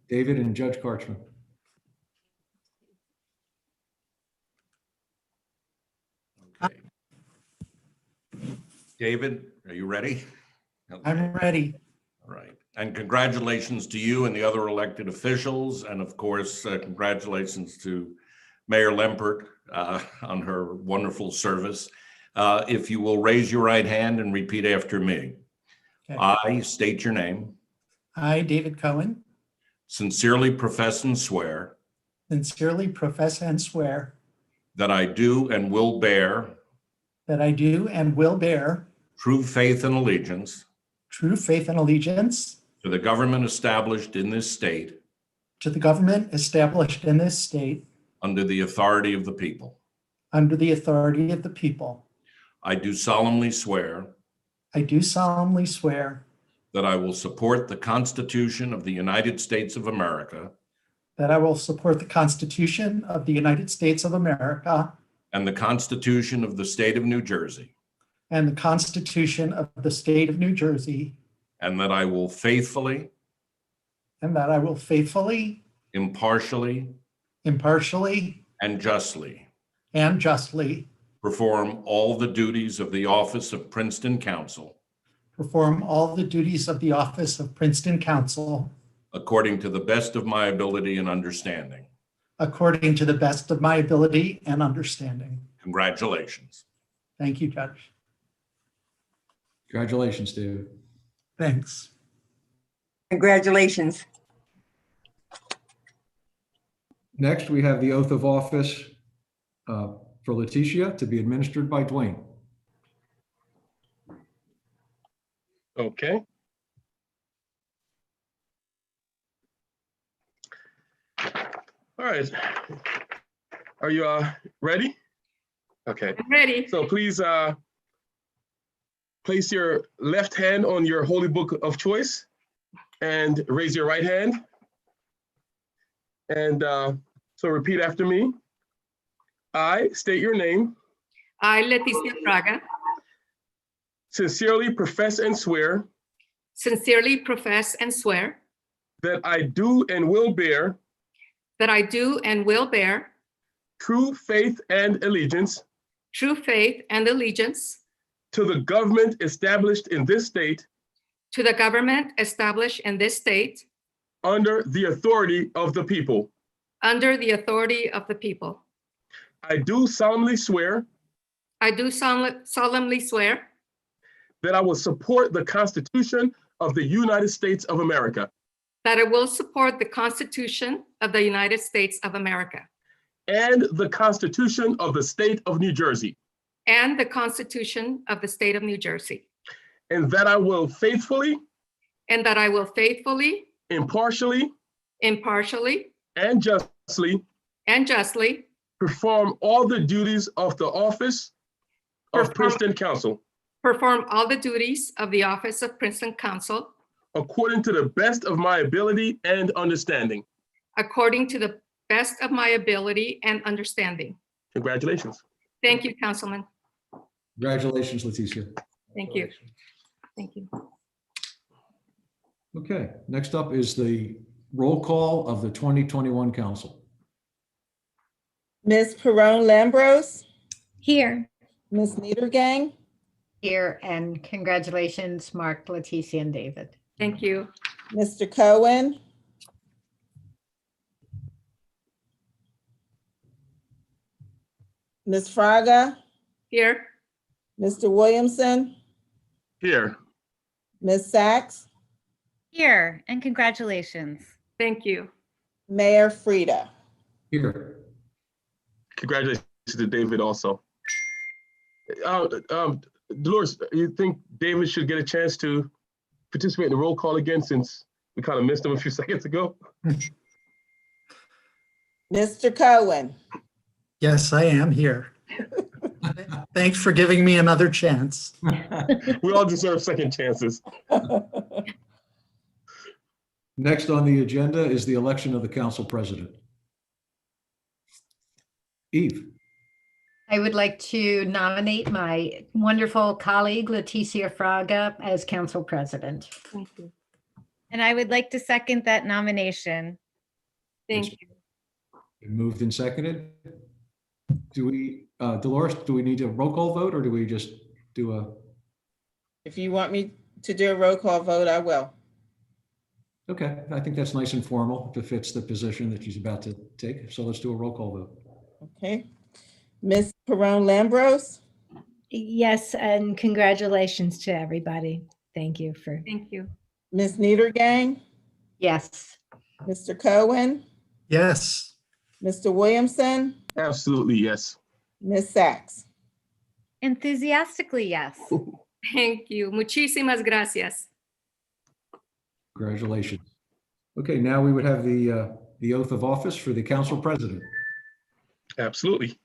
David and Judge Karchman. Okay. David, are you ready? Okay. I'm ready. All right. And congratulations to you and the other elected officials. And of course, congratulations to Mayor Lempert on her wonderful service. If you will raise your right hand and repeat after me. Okay. I state your name. I, David Cohen, Sincerely profess and swear sincerely profess and swear that I do and will bear that I do and will bear true faith and allegiance true faith and allegiance to the government established in this state to the government established in this state under the authority of the people. under the authority of the people. I do solemnly swear I do solemnly swear that I will support the Constitution of the United States of America that I will support the Constitution of the United States of America and the Constitution of the State of New Jersey, and the Constitution of the State of New Jersey, and that I will faithfully, and that I will faithfully, impartially, impartially, and justly and justly perform all the duties of the office of Princeton Council perform all the duties of the office of Princeton Council according to the best of my ability and understanding. according to the best of my ability and understanding. Congratulations. Thank you, Judge. Congratulations, David. Thanks. Congratulations. Next, we have the oath of office for Leticia to be administered by Dwayne. Okay. All right. Are you ready? Okay. I'm ready. So please place your left hand on your holy book of choice and raise your right hand. And so repeat after me. I state your name, I, Leticia Fraga, sincerely profess and swear sincerely profess and swear that I do and will bear that I do and will bear true faith and allegiance true faith and allegiance to the government established in this state to the government established in this state under the authority of the people. under the authority of the people. I do solemnly swear I do solemnly swear that I will support the Constitution of the United States of America that I will support the Constitution of the United States of America and the Constitution of the State of New Jersey, and the Constitution of the State of New Jersey, and that I will faithfully, and that I will faithfully, impartially, impartially, and justly perform all the duties of the office of Princeton Council perform all the duties of the office of Princeton Council according to the best of my ability and understanding. according to the best of my ability and understanding. Congratulations. Thank you, Councilman. Congratulations, Leticia. Thank you. Thank you. Okay, next up is the roll call of the 2021 council. Ms. Perone Lambros, Here. Ms. Niedergang, Here, and congratulations, Mark, Leticia, and David. Thank you. Mr. Cohen, Ms. Fraga, Here, Mr. Williamson, Here. Ms. Sachs, Here, and congratulations. thank you. Mayor Frida. Here. Congratulations to David also. Dolores, you think David should get a chance to participate in the roll call again since we kind of missed him a few seconds ago? Mr. Cohen, Yes, I am here. Thanks for giving me another chance. We all deserve second chances. Next on the agenda is the election of the council president. Eve. I would like to nominate my wonderful colleague, Leticia Fraga, as council president. Thank you. And I would like to second that nomination. Thank you. Been moved and seconded. Do we, Dolores, do we need a roll call vote or do we just do a, If you want me to do a roll call vote, I will. okay, I think that's nice and formal. It fits the position that she's about to take. So let's do a roll call vote. Okay. Ms. Perone Lambros, Yes, and congratulations to everybody. Thank you for. Thank you. Ms. Niedergang, Yes. Mr. Cohen, Yes. Mr. Williamson, Absolutely, yes. Ms. Sachs. Enthusiastically, yes. Thank you. Muchísimas gracias. Congratulations. Okay, now we would have the oath of office for the council president. Absolutely.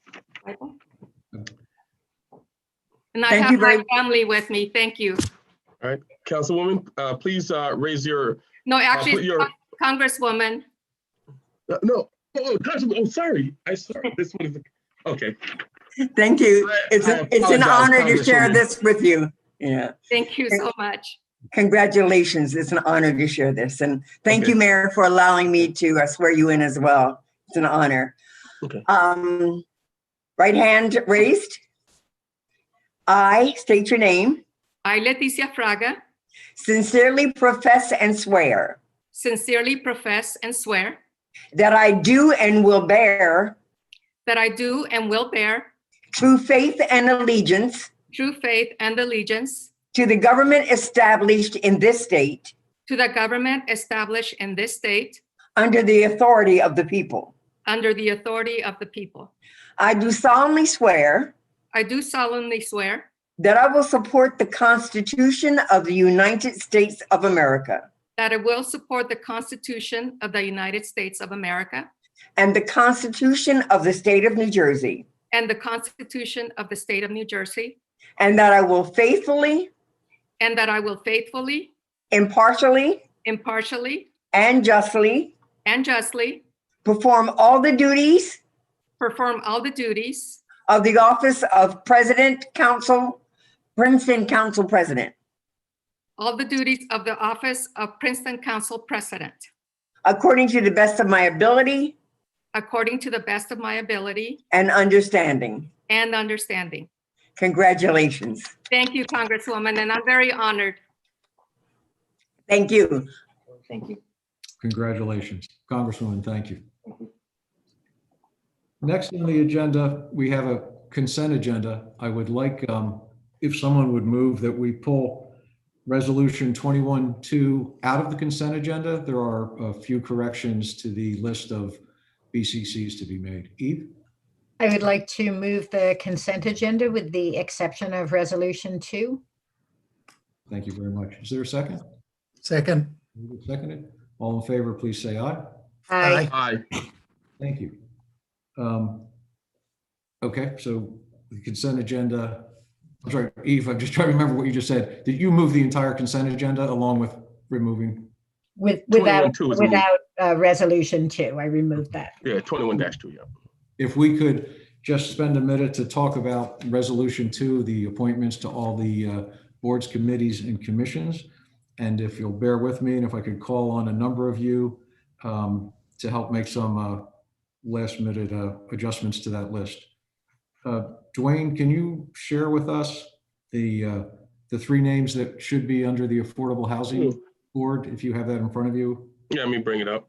And I Thank have you very- my family with me. Thank you. All right, Councilwoman, please raise your, No, actually, put your- Congresswoman. no, Councilwoman, sorry. This one is, okay. Thank you. It's I an apologize, honor to share Congresswoman. this with you. Yeah, Thank you so much. congratulations. It's an honor to share this. And thank Okay. you, Mayor, for allowing me to swear you in as well. It's an honor. Okay. Right hand raised. I state your name. I, Leticia Fraga, Sincerely profess and swear sincerely profess and swear that I do and will bear that I do and will bear true faith and allegiance true faith and allegiance to the government established in this state to the government established in this state under the authority of the people. under the authority of the people. I do solemnly swear I do solemnly swear that I will support the Constitution of the United States of America that I will support the Constitution of the United States of America and the Constitution of the State of New Jersey, and the Constitution of the State of New Jersey, and that I will faithfully, and that I will faithfully, impartially, impartially, and justly and justly perform all the duties perform all the duties of the office of President, Princeton Council President, all the duties of the office of Princeton Council President, according to the best of my ability according to the best of my ability and understanding. and understanding. Congratulations. Thank you, Congresswoman, and I'm very honored. Thank you. Thank you. Congratulations. Congresswoman, thank you. Next on the agenda, we have a consent agenda. I would like, if someone would move that we pull Resolution 21-2 out of the consent agenda. There are a few corrections to the list of BCCs to be made. Eve? I would like to move the consent agenda with the exception of Resolution 2. Thank you very much. Is there a second? Second. Seconded. All in favor, please say aye. Aye. Aye. Thank you. Okay, so the consent agenda, I'm sorry, Eve, I'm just trying to remember what you just said. Did you move the entire consent agenda along with removing? Without 21-2 is removed. Resolution 2, I removed that. Yeah, 21-2, yeah. If we could just spend a minute to talk about Resolution 2, the appointments to all the boards, committees, and commissions. And if you'll bear with me, and if I could call on a number of you to help make some last minute adjustments to that list. Dwayne, can you share with us the three names that should be under the Affordable Housing Board, if you have that in front of you? Yeah, let me bring it up.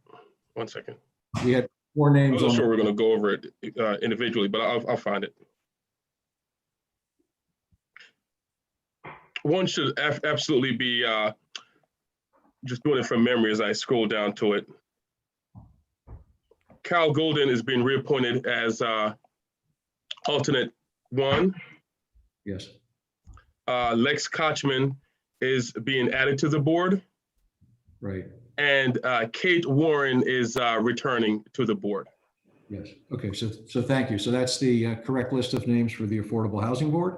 1 second. We had four I names wasn't on. sure we're going to go over it individually, but I'll find it. One should absolutely be, just doing it from memory as I scroll down to it. Cal Golden is being reappointed as alternate 1. Yes. Lex Kochman is being added to the board, Right. and Kate Warren is returning to the board. Yes. Okay. So thank you. So that's the correct list of names for the Affordable Housing Board.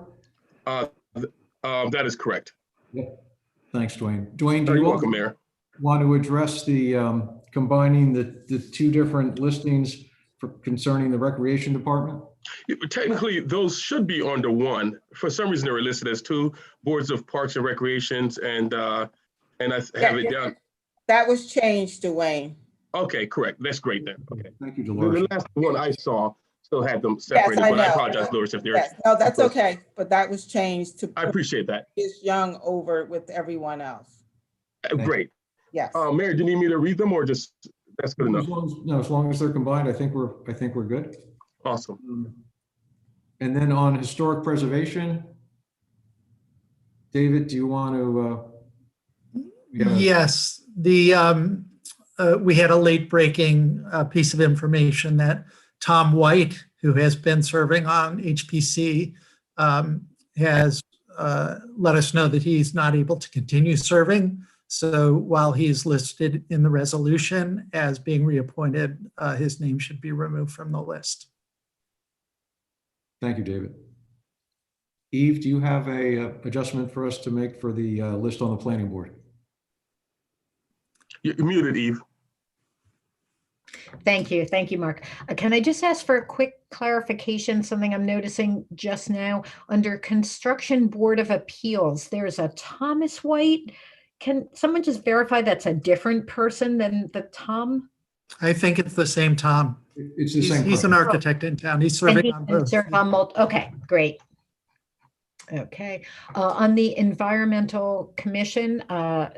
That is correct. Yep. Thanks, Dwayne. Dwayne, do You're you welcome, Mayor. want to address the combining the two different listings concerning the Recreation Department? Yeah, but technically, those should be under 1. For some reason, they were listed as 2 boards of Parks and Recreations, and I have it down. That was changed, Dwayne. Okay, correct. That's great then. Okay. Thank you, The Dolores. last one I saw still had them separated, I but I know. apologize, Doris, if Yes, there's, no, that's okay, but that was changed to I put appreciate that. Ms. Young over with everyone else. Great. Yes. Mayor, do you need me to read them or just, that's good enough? As long as they're combined, I think we're good. Awesome. And then on historic preservation, David, do you want to? Yes, we had a late breaking piece of information that Tom White, who has been serving on HPC, has let us know that he's not able to continue serving. So while he's listed in the resolution as being reappointed, his name should be removed from the list. Thank you, David. Eve, do you have a adjustment for us to make for the list on the planning board? You're muted, Eve. Thank you. Thank you, Mark. Can I just ask for a quick clarification, something I'm noticing just now? Under Construction Board of Appeals, there's a Thomas White. Can someone just verify that's a different person than the Tom? I think it's the same Tom. It's the same. He's an person. architect in town. He's And serving he on can both. serve on okay, great. Okay, on the Environmental Commission,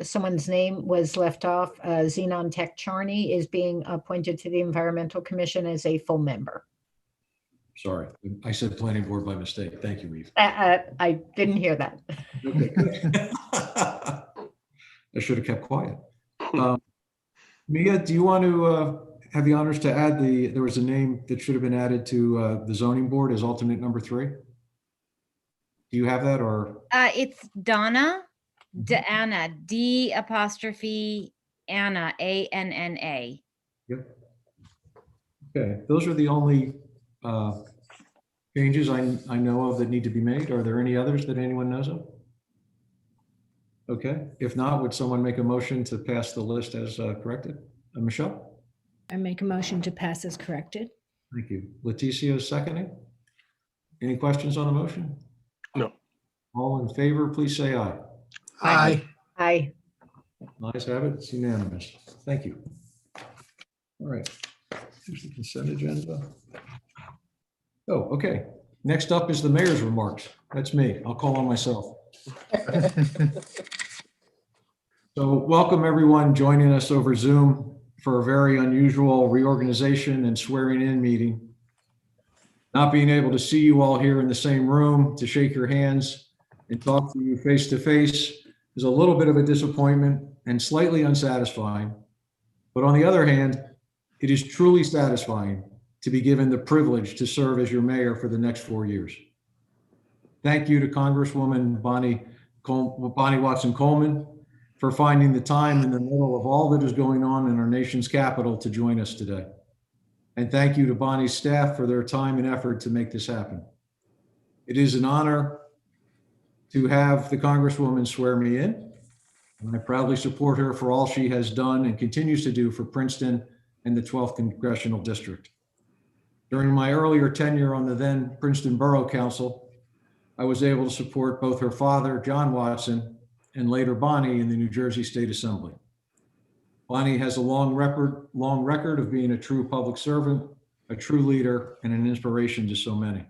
someone's name was left off. Zenon Tech Charney is being appointed to the Environmental Commission as a full member. Sorry, I said planning board by mistake. Thank you, Eve. I didn't hear that. Okay. I should have kept quiet. Mia, do you want to have the honors to add there was a name that should have been added to the zoning board as alternate number 3? Do you have that or? It's Donna, Anna, D' Anna, ANNA. Yep. Okay, those are the only changes I know of that need to be made. Are there any others that anyone knows of? Okay, if not, would someone make a motion to pass the list as corrected? Michelle? I make a motion to pass as corrected. Thank you. Leticia is seconding. Any questions on the motion? No. All in favor, please say aye. Aye. Aye. Ayes have it, it's unanimous. Thank you. All right, here's the consent agenda. Oh, okay. Next up is the mayor's remarks. That's me. I'll call on myself. So welcome everyone joining us over Zoom for a very unusual reorganization and swearing in meeting. Not being able to see you all here in the same room to shake your hands and talk to you face to face is a little bit of a disappointment and slightly unsatisfying. But on the other hand, it is truly satisfying to be given the privilege to serve as your mayor for the next 4 years. Thank you to Congresswoman Bonnie Watson Coleman for finding the time in the middle of all that is going on in our nation's capital to join us today. And thank you to Bonnie's staff for their time and effort to make this happen. It is an honor to have the Congresswoman swear me in, and I proudly support her for all she has done and continues to do for Princeton and the 12th Congressional District. During my earlier tenure on the then Princeton Borough Council, I was able to support both her father, John Watson, and later Bonnie in the New Jersey State Assembly. Bonnie has a long record of being a true public servant, a true leader, and an inspiration to so many.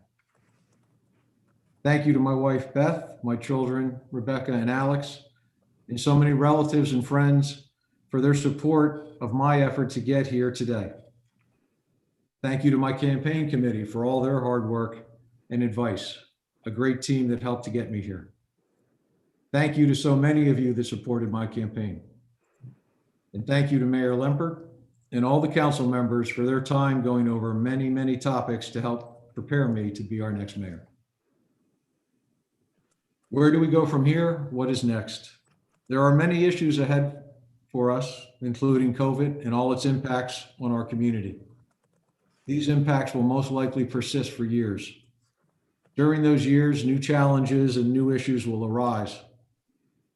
Thank you to my wife, Beth, my children, Rebecca and Alex, and so many relatives and friends for their support of my effort to get here today. Thank you to my campaign committee for all their hard work and advice, a great team that helped to get me here. Thank you to so many of you that supported my campaign. And thank you to Mayor Lempert and all the council members for their time going over many, many topics to help prepare me to be our next mayor. Where do we go from here? What is next? There are many issues ahead for us, including COVID and all its impacts on our community. These impacts will most likely persist for years. During those years, new challenges and new issues will arise,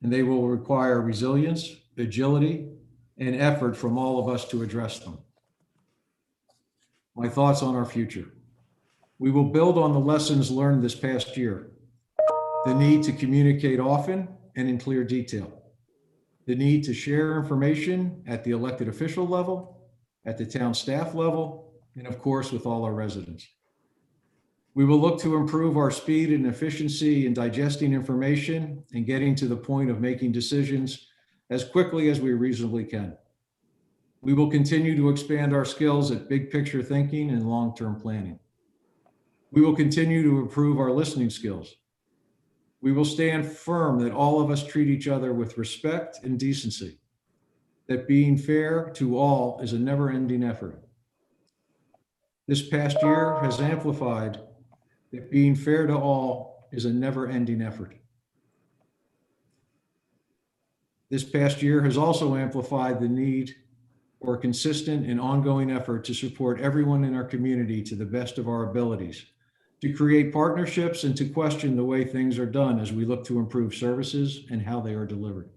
and they will require resilience, agility, and effort from all of us to address them. My thoughts on our future. We will build on the lessons learned this past year. The need to communicate often and in clear detail. the need to share information at the elected official level, at the town staff level, and of course, with all our residents. We will look to improve our speed and efficiency in digesting information and getting to the point of making decisions as quickly as we reasonably can. We will continue to expand our skills at big picture thinking and long-term planning. We will continue to improve our listening skills. We will stand firm that all of us treat each other with respect and decency, that being fair to all is a never-ending effort. This past year has amplified that being fair to all is a never-ending effort. This past year has also amplified the need for a consistent and ongoing effort to support everyone in our community to the best of our abilities, to create partnerships and to question the way things are done as we look to improve services and how they are delivered.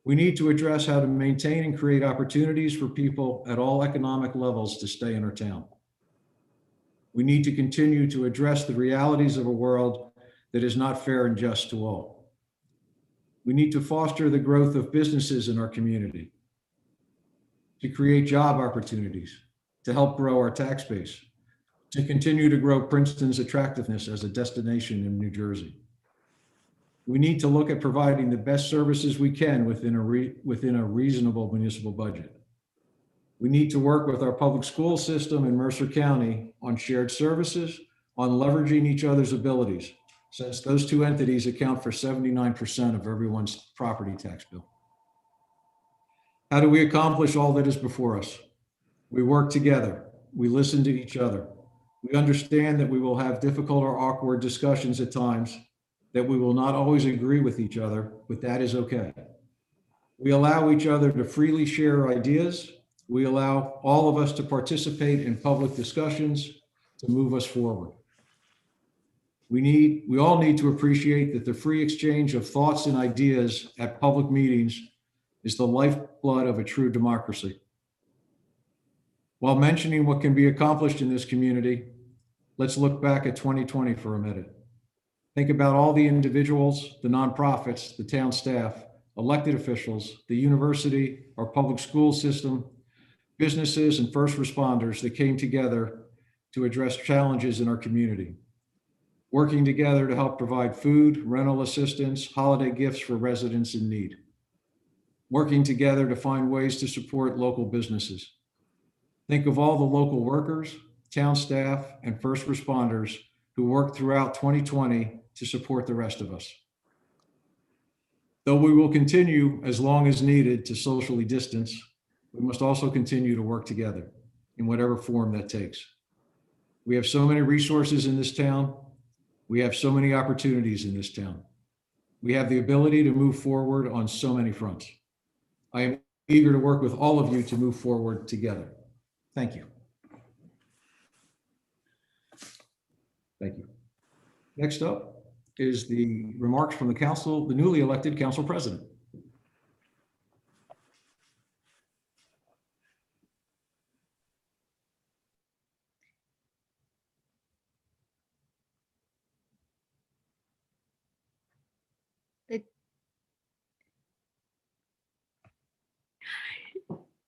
We need to address how to maintain and create opportunities for people at all economic levels to stay in our town. We need to continue to address the realities of a world that is not fair and just to all. We need to foster the growth of businesses in our community, to create job opportunities, to help grow our tax base, to continue to grow Princeton's attractiveness as a destination in New Jersey. We need to look at providing the best services we can within a reasonable municipal budget. We need to work with our public school system in Mercer County on shared services, on leveraging each other's abilities, since those two entities account for 79% of everyone's property tax bill. How do we accomplish all that is before us? We work together. We listen to each other. We understand that we will have difficult or awkward discussions at times, that we will not always agree with each other, but that is okay. We allow each other to freely share ideas. We allow all of us to participate in public discussions to move us forward. We all need to appreciate that the free exchange of thoughts and ideas at public meetings is the lifeblood of a true democracy. While mentioning what can be accomplished in this community, let's look back at 2020 for a minute. Think about all the individuals, the nonprofits, the town staff, elected officials, the university, our public school system, businesses, and first responders that came together to address challenges in our community, working together to help provide food, rental assistance, holiday gifts for residents in need, working together to find ways to support local businesses. Think of all the local workers, town staff, and first responders who worked throughout 2020 to support the rest of us. Though we will continue as long as needed to socially distance, we must also continue to work together in whatever form that takes. We have so many resources in this town. We have so many opportunities in this town. We have the ability to move forward on so many fronts. I am eager to work with all of you to move forward together. Thank you. Thank you. Next up is the remarks from the council, the newly elected council president.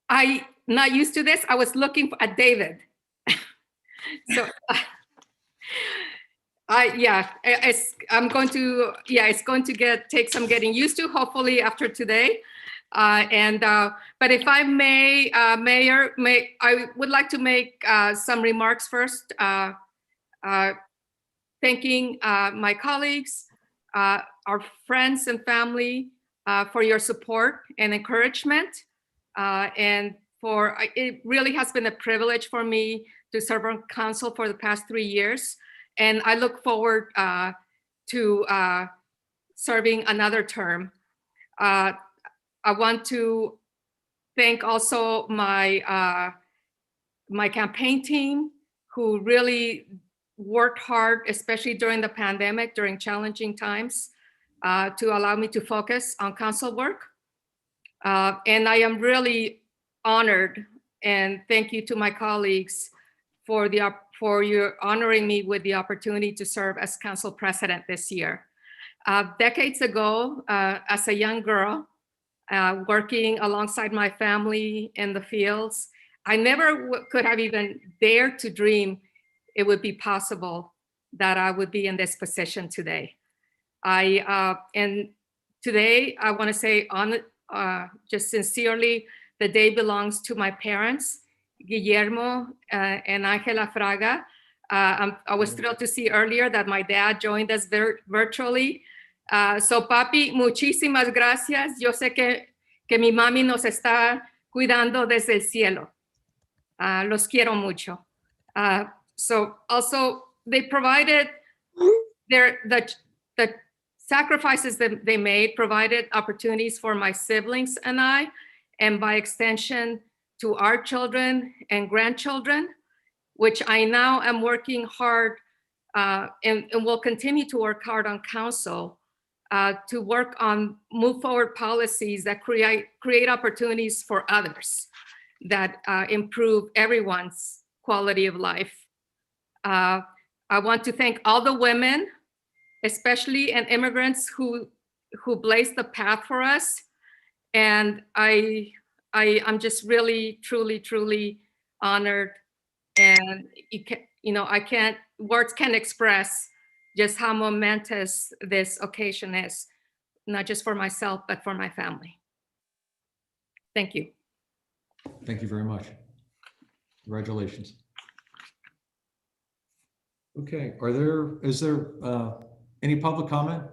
I'm not used to this. I was looking at David. So it's going to take some getting used to, hopefully after today. But if I may, Mayor, I would like to make some remarks first, thanking my colleagues, our friends and family for your support and encouragement. It really has been a privilege for me to serve on council for the past 3 years. And I look forward to serving another term. I want to thank also my campaign team, who really worked hard, especially during the pandemic, during challenging times, to allow me to focus on council work. And I am really honored, and thank you to my colleagues for your honoring me with the opportunity to serve as council president this year. Decades ago, as a young girl, working alongside my family in the fields. I never could have even dared to dream it would be possible that I would be in this position today. And today I want to say just sincerely, the day belongs to my parents, Guillermo and Angela Fraga. I was thrilled to see earlier that my dad joined us virtually. So papi, muchísimas gracias. Yo sé que mi mami nos está cuidando desde el cielo. Los quiero mucho. So also they provided the sacrifices that they made provided opportunities for my siblings and I, and by extension to our children and grandchildren, which I now am working hard and will continue to work hard on council to work on move forward policies that create opportunities for others that improve everyone's quality of life. I want to thank all the women, especially and immigrants who blazed the path for us. And I'm just really, truly honored. And words can't express just how momentous this occasion is, not just for myself, but for my family. Thank you. Thank you very much. Congratulations. Okay, is there any public comment?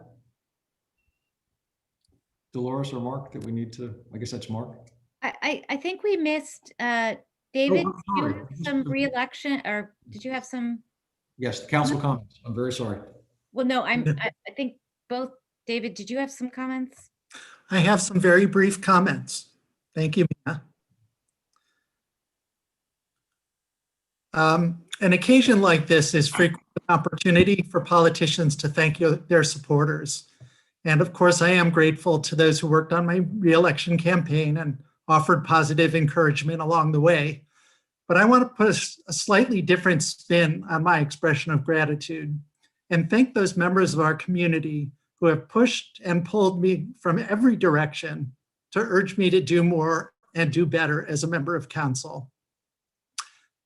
Dolores or Mark that we need to, I guess that's Mark. I think we missed, David, I'm did you sorry. have some re-election, or did you have some? Yes, the council comments. I'm very sorry. Well, no, I think both, David, did you have some comments? I have some very brief comments. Thank you, Mia. An occasion like this is frequent opportunity for politicians to thank their supporters. And of course, I am grateful to those who worked on my re-election campaign and offered positive encouragement along the way. But I want to put a slightly different spin on my expression of gratitude and thank those members of our community who have pushed and pulled me from every direction to urge me to do more and do better as a member of council.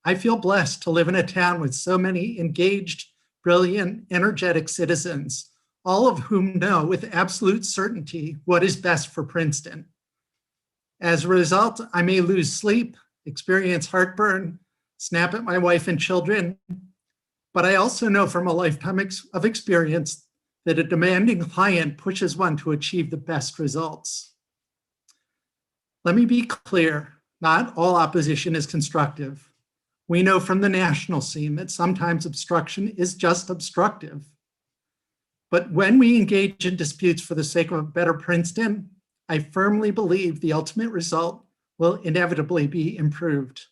I feel blessed to live in a town with so many engaged, brilliant, energetic citizens, all of whom know with absolute certainty what is best for Princeton. As a result, I may lose sleep, experience heartburn, snap at my wife and children, but I also know from a lifetime of experience that a demanding client pushes one to achieve the best results. Let me be clear, not all opposition is constructive. We know from the national scene that sometimes obstruction is just obstructive. But when we engage in disputes for the sake of a better Princeton, I firmly believe the ultimate result will inevitably be improved.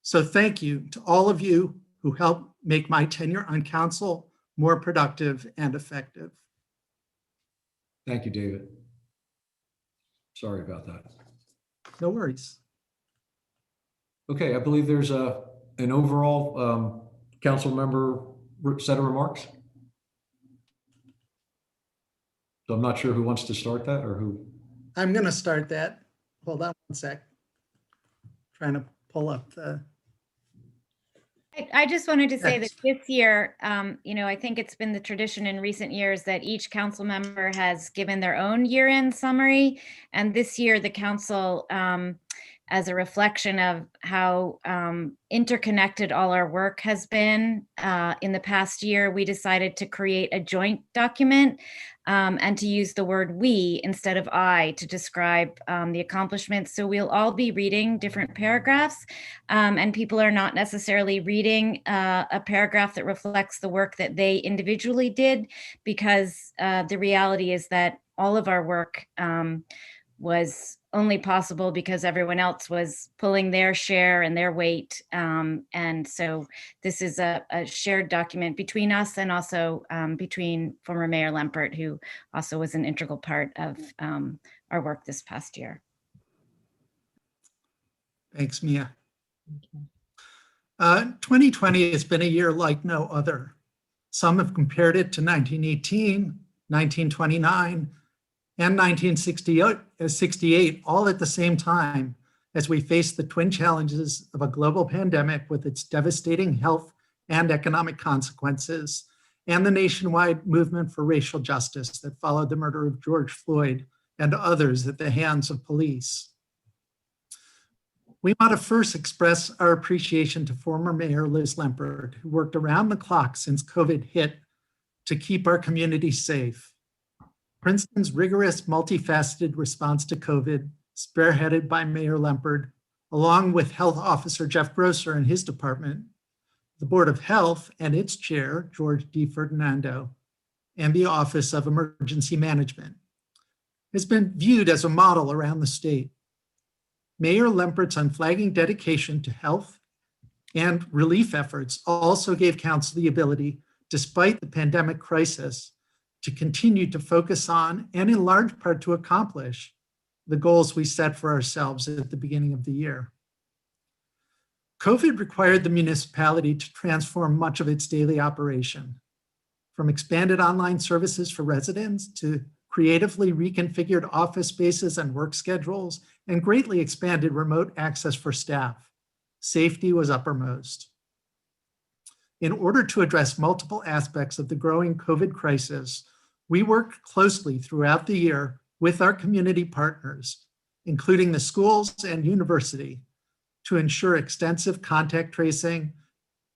So thank you to all of you who helped make my tenure on council more productive and effective. Thank you, David. Sorry about that. No worries. Okay, I believe there's an overall council member set of remarks. So I'm not sure who wants to start that or who. I'm going to start that. Hold on one sec. Trying to pull up the. I just wanted to say that Yes. this year, I think it's been the tradition in recent years that each council member has given their own year-end summary. And this year, the council, as a reflection of how interconnected all our work has been in the past year, we decided to create a joint document and to use the word we instead of I to describe the accomplishments. So we'll all be reading different paragraphs, and people are not necessarily reading a paragraph that reflects the work that they individually did, because the reality is that all of our work was only possible because everyone else was pulling their share and their weight. And so this is a shared document between us and also between former Mayor Lempert, who also was an integral part of our work this past year. Thanks, Mia. 2020 has been a year like no other. Some have compared it to 1918, 1929, and 1968, all at the same time as we face the twin challenges of a global pandemic with its devastating health and economic consequences, and the nationwide movement for racial justice that followed the murder of George Floyd and others at the hands of police. We want to first express our appreciation to former Mayor Liz Lempert, who worked around the clock since COVID hit to keep our community safe. Princeton's rigorous, multifaceted response to COVID, spearheaded by Mayor Lempert, along with Health Officer Jeff Grosser and his department, the Board of Health and its chair, George D. Ferdinando, and the Office of Emergency Management, has been viewed as a model around the state. Mayor Lempert's unflagging dedication to health and relief efforts also gave council the ability, despite the pandemic crisis, to continue to focus on, and in large part to accomplish, the goals we set for ourselves at the beginning of the year. COVID required the municipality to transform much of its daily operation, from expanded online services for residents to creatively reconfigured office spaces and work schedules, and greatly expanded remote access for staff. Safety was uppermost. In order to address multiple aspects of the growing COVID crisis, we worked closely throughout the year with our community partners, including the schools and university, to ensure extensive contact tracing,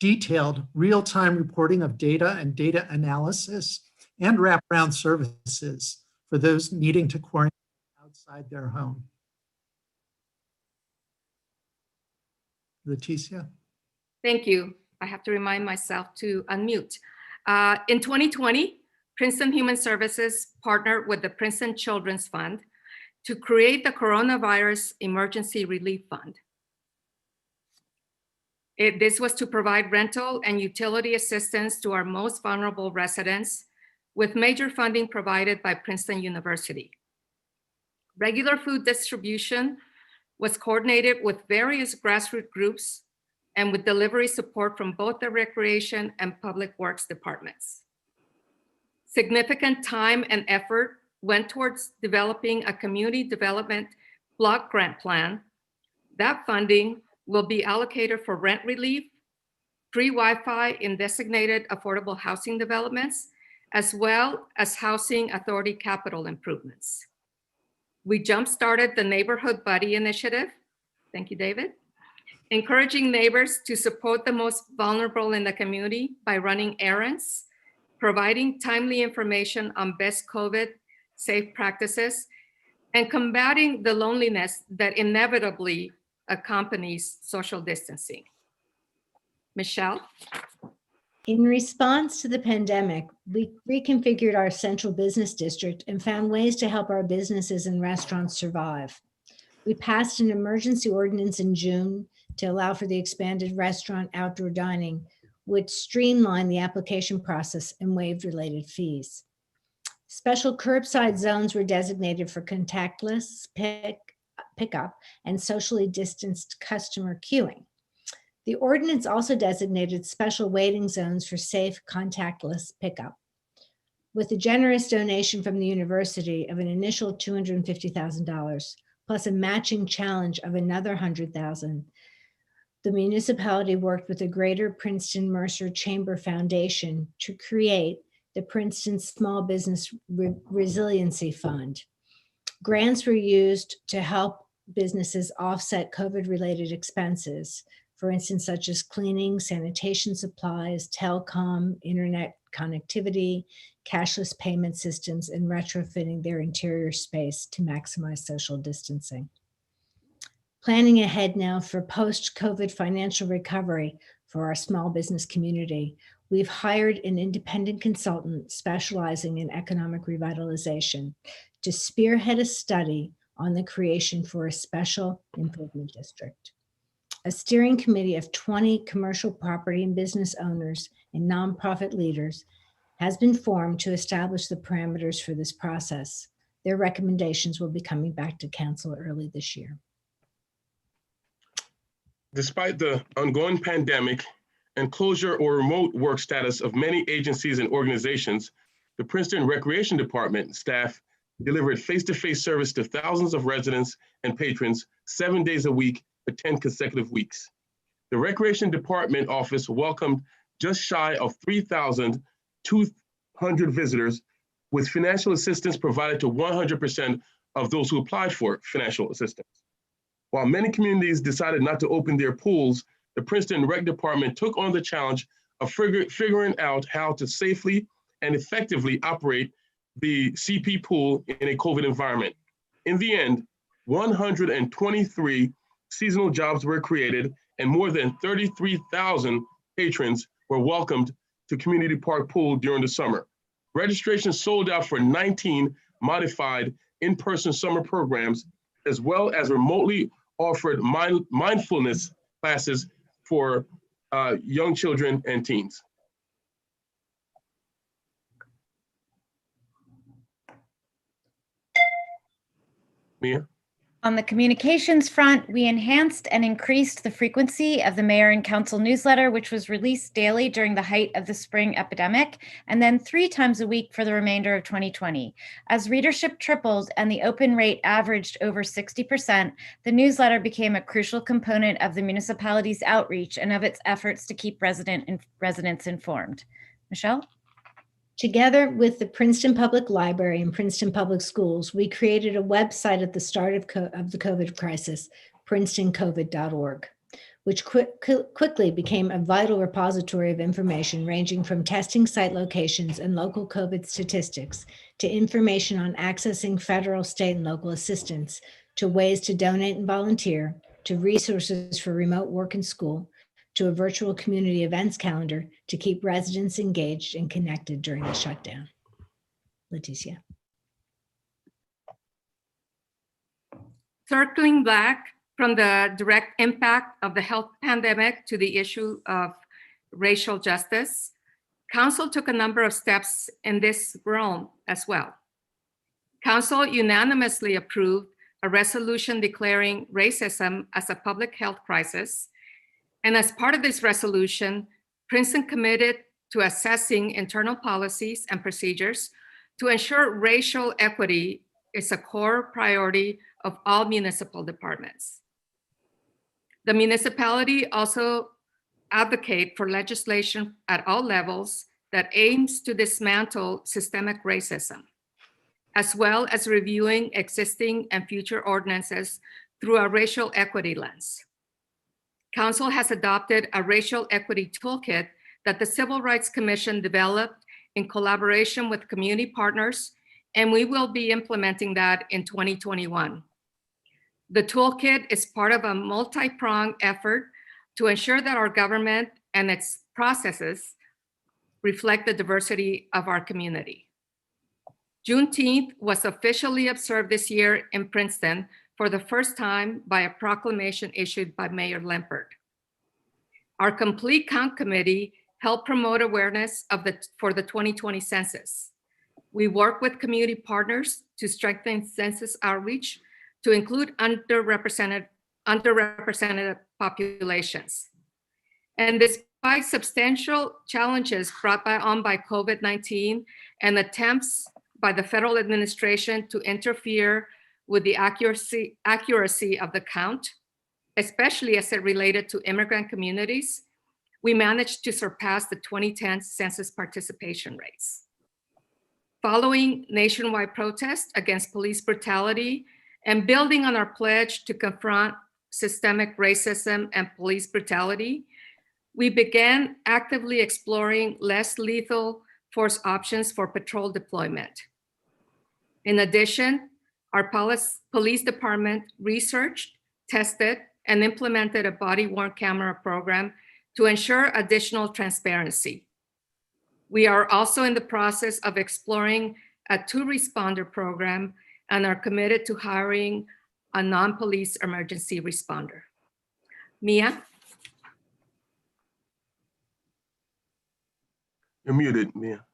detailed real-time reporting of data and data analysis, and wraparound services for those needing to quarantine outside their home. Leticia? Thank you. I have to remind myself to unmute. In 2020, Princeton Human Services partnered with the Princeton Children's Fund to create the Coronavirus Emergency Relief Fund. This was to provide rental and utility assistance to our most vulnerable residents, with major funding provided by Princeton University. Regular food distribution was coordinated with various grassroots groups and with delivery support from both the Recreation and Public Works departments. Significant time and effort went towards developing a community development block grant plan. That funding will be allocated for rent relief, free Wi-Fi in designated affordable housing developments, as well as housing authority capital improvements. We jump-started the Neighborhood Buddy Initiative. Thank you, David. Encouraging neighbors to support the most vulnerable in the community by running errands, providing timely information on best COVID safe practices, and combating the loneliness that inevitably accompanies social distancing. Michelle? In response to the pandemic, we reconfigured our central business district and found ways to help our businesses and restaurants survive. We passed an emergency ordinance in June to allow for the expanded restaurant outdoor dining, which streamlined the application process and waived related fees. Special curbside zones were designated for contactless pickup and socially distanced customer queuing. The ordinance also designated special waiting zones for safe contactless pickup. With a generous donation from the university of an initial $250,000, plus a matching challenge of another $100,000, the municipality worked with the Greater Princeton Mercer Chamber Foundation to create the Princeton Small Business Resiliency Fund. Grants were used to help businesses offset COVID-related expenses, for instance, such as cleaning, sanitation supplies, telecom, internet connectivity, cashless payment systems, and retrofitting their interior space to maximize social distancing. Planning ahead now for post-COVID financial recovery for our small business community, we've hired an independent consultant specializing in economic revitalization to spearhead a study on the creation for a special improvement district. A steering committee of 20 commercial property and business owners and nonprofit leaders has been formed to establish the parameters for this process. Their recommendations will be coming back to council early this year. Despite the ongoing pandemic and closure or remote work status of many agencies and organizations, the Princeton Recreation Department staff delivered face-to-face service to thousands of residents and patrons 7 days a week for 10 consecutive weeks. The Recreation Department office welcomed just shy of 3,200 visitors, with financial assistance provided to 100% of those who applied for financial assistance. While many communities decided not to open their pools, the Princeton Rec Department took on the challenge of figuring out how to safely and effectively operate the CP pool in a COVID environment. In the end, 123 seasonal jobs were created and more than 33,000 patrons were welcomed to Community Park Pool during the summer. Registration sold out for 19 modified in-person summer programs, as well as remotely offered mindfulness classes for young children and teens. Mia? On the communications front, we enhanced and increased the frequency of the mayor and council newsletter, which was released daily during the height of the spring epidemic, and then 3 times a week for the remainder of 2020. As readership tripled and the open rate averaged over 60%, the newsletter became a crucial component of the municipality's outreach and of its efforts to keep residents informed. Michelle? Together with the Princeton Public Library and Princeton Public Schools, we created a website at the start of the COVID crisis, princetoncovid.org, which quickly became a vital repository of information ranging from testing site locations and local COVID statistics to information on accessing federal, state, and local assistance, to ways to donate and volunteer, to resources for remote work and school, to a virtual community events calendar to keep residents engaged and connected during the shutdown. Leticia. Circling back from the direct impact of the health pandemic to the issue of racial justice, Council took a number of steps in this realm as well. Council unanimously approved a resolution declaring racism as a public health crisis. And as part of this resolution, Princeton committed to assessing internal policies and procedures to ensure racial equity is a core priority of all municipal departments. The municipality also advocates for legislation at all levels that aims to dismantle systemic racism, as well as reviewing existing and future ordinances through a racial equity lens. Council has adopted a racial equity toolkit that the Civil Rights Commission developed in collaboration with community partners, and we will be implementing that in 2021. The toolkit is part of a multi-pronged effort to ensure that our government and its processes reflect the diversity of our community. Juneteenth was officially observed this year in Princeton for the first time by a proclamation issued by Mayor Lempert. Our Complete Count Committee helped promote awareness for the 2020 census. We work with community partners to strengthen census outreach to include underrepresented populations. And despite substantial challenges brought on by COVID-19 and attempts by the federal administration to interfere with the accuracy of the count, especially as it related to immigrant communities, we managed to surpass the 2010 census participation rates. Following nationwide protests against police brutality and building on our pledge to confront systemic racism and police brutality, we began actively exploring less lethal force options for patrol deployment. In addition, our police department researched, tested, and implemented a body-worn camera program to ensure additional transparency. We are also in the process of exploring a 2-responder program and are committed to hiring a non-police emergency responder. Mia? You're muted, Mia.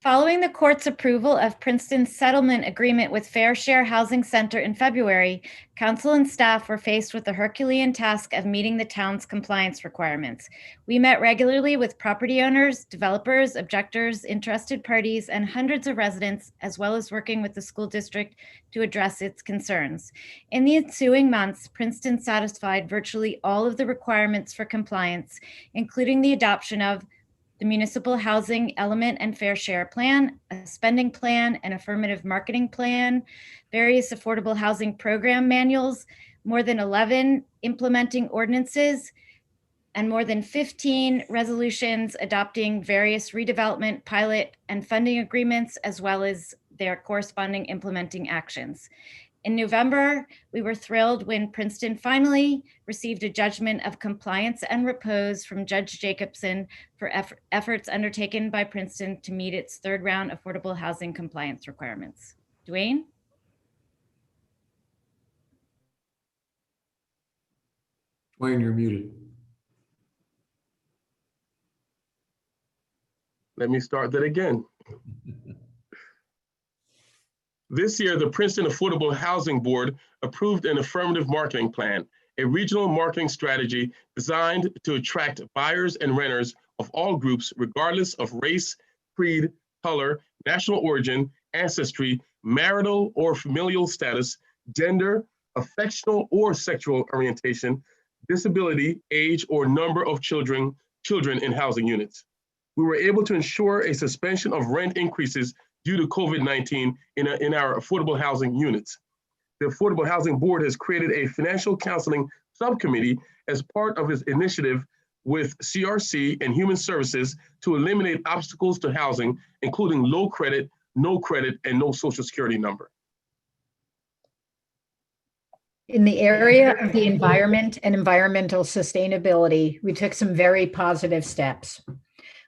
Following the court's approval of Princeton's settlement agreement with Fair Share Housing Center in February, council and staff were faced with the Herculean task of meeting the town's compliance requirements. We met regularly with property owners, developers, objectors, interested parties, and hundreds of residents, as well as working with the school district to address its concerns. In the ensuing months, Princeton satisfied virtually all of the requirements for compliance, including the adoption of the Municipal Housing Element and Fair Share Plan, a spending plan, an affirmative marketing plan, various affordable housing program manuals, more than 11 implementing ordinances, and more than 15 resolutions adopting various redevelopment, pilot, and funding agreements, as well as their corresponding implementing actions. In November, we were thrilled when Princeton finally received a judgment of compliance and repose from Judge Jacobson for efforts undertaken by Princeton to meet its third round affordable housing compliance requirements. Dwayne? Dwayne, you're muted. Let me start that again. This year, the Princeton Affordable Housing Board approved an affirmative marketing plan, a regional marketing strategy designed to attract buyers and renters of all groups, regardless of race, creed, color, national origin, ancestry, marital or familial status, gender, affectional or sexual orientation, disability, age, or number of children in housing units. We were able to ensure a suspension of rent increases due to COVID-19 in our affordable housing units. The Affordable Housing Board has created a financial counseling subcommittee as part of its initiative with CRC and Human Services to eliminate obstacles to housing, including low credit, no credit, and no social security number. In the area of the environment and environmental sustainability, we took some very positive steps.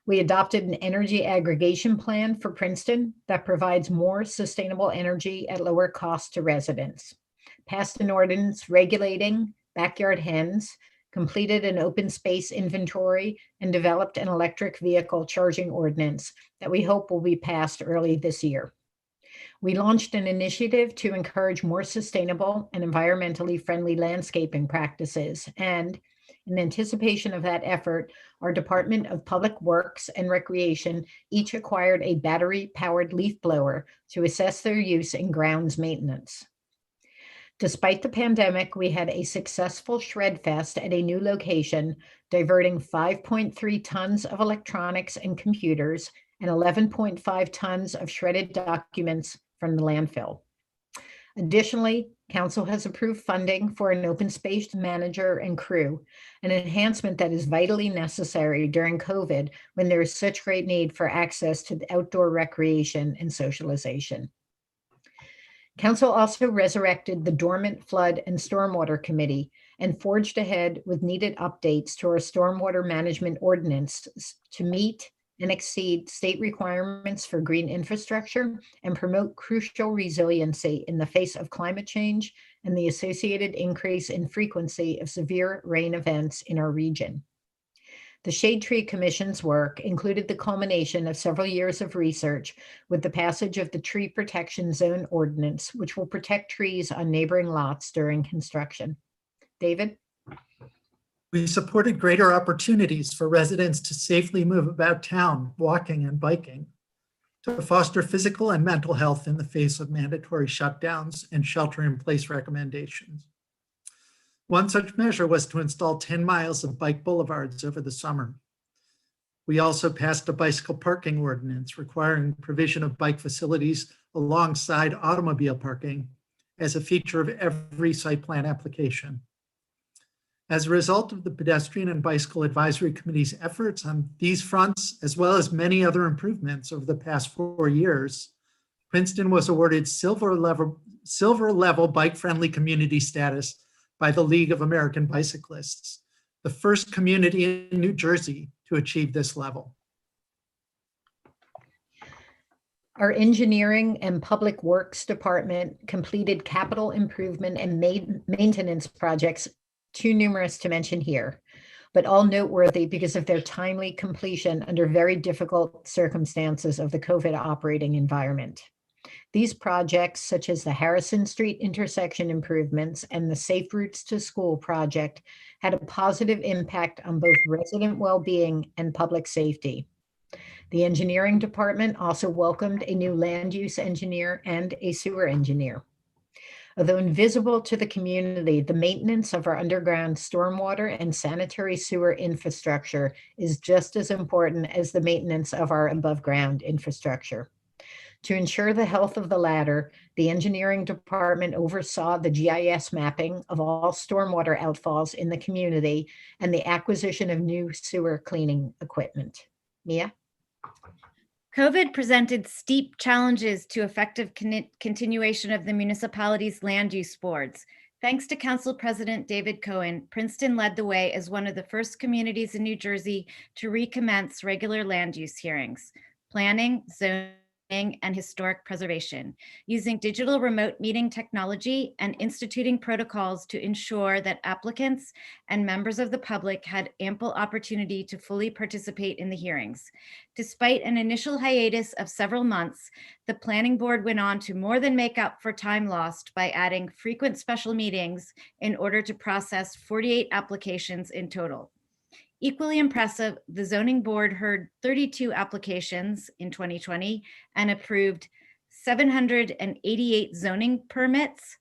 We adopted an energy aggregation plan for Princeton that provides more sustainable energy at lower cost to residents, passed an ordinance regulating backyard hens, completed an open space inventory, and developed an electric vehicle charging ordinance that we hope will be passed early this year. We launched an initiative to encourage more sustainable and environmentally friendly landscaping practices, and in anticipation of that effort, our Department of Public Works and Recreation each acquired a battery-powered leaf blower to assess their use in grounds maintenance. Despite the pandemic, we had a successful shred fest at a new location, diverting 5.3 tons of electronics and computers and 11.5 tons of shredded documents from the landfill. Additionally, Council has approved funding for an open space manager and crew, an enhancement that is vitally necessary during COVID when there is such great need for access to the outdoor recreation and socialization. Council also resurrected the dormant Flood and Stormwater Committee and forged ahead with needed updates to our stormwater management ordinance to meet and exceed state requirements for green infrastructure and promote crucial resiliency in the face of climate change and the associated increase in frequency of severe rain events in our region. The Shade Tree Commission's work included the culmination of several years of research with the passage of the Tree Protection Zone Ordinance, which will protect trees on neighboring lots during construction. David? We supported greater opportunities for residents to safely move about town, walking and biking, to foster physical and mental health in the face of mandatory shutdowns and shelter-in-place recommendations. One such measure was to install 10 miles of bike boulevards over the summer. We also passed a bicycle parking ordinance requiring provision of bike facilities alongside automobile parking as a feature of every site plan application. As a result of the Pedestrian and Bicycle Advisory Committee's efforts on these fronts, as well as many other improvements over the past 4 years, Princeton was awarded silver level bike-friendly community status by the League of American Bicyclists, the first community in New Jersey to achieve this level. Our engineering and public works department completed capital improvement and maintenance projects too numerous to mention here, but all noteworthy because of their timely completion under very difficult circumstances of the COVID operating environment. These projects, such as the Harrison Street intersection improvements and the Safe Routes to School project, had a positive impact on both resident well-being and public safety. The engineering department also welcomed a new land use engineer and a sewer engineer. Although invisible to the community, the maintenance of our underground stormwater and sanitary sewer infrastructure is just as important as the maintenance of our above-ground infrastructure. To ensure the health of the latter, the engineering department oversaw the GIS mapping of all stormwater outfalls in the community and the acquisition of new sewer cleaning equipment. Mia? COVID presented steep challenges to effective continuation of the municipality's land use boards. Thanks to Council President David Cohen, Princeton led the way as one of the first communities in New Jersey to recommence regular land use hearings, planning, zoning, and historic preservation, using digital remote meeting technology and instituting protocols to ensure that applicants and members of the public had ample opportunity to fully participate in the hearings. Despite an initial hiatus of several months, the planning board went on to more than make up for time lost by adding frequent special meetings in order to process 48 applications in total. Equally impressive, the zoning board heard 32 applications in 2020 and approved 788 zoning permits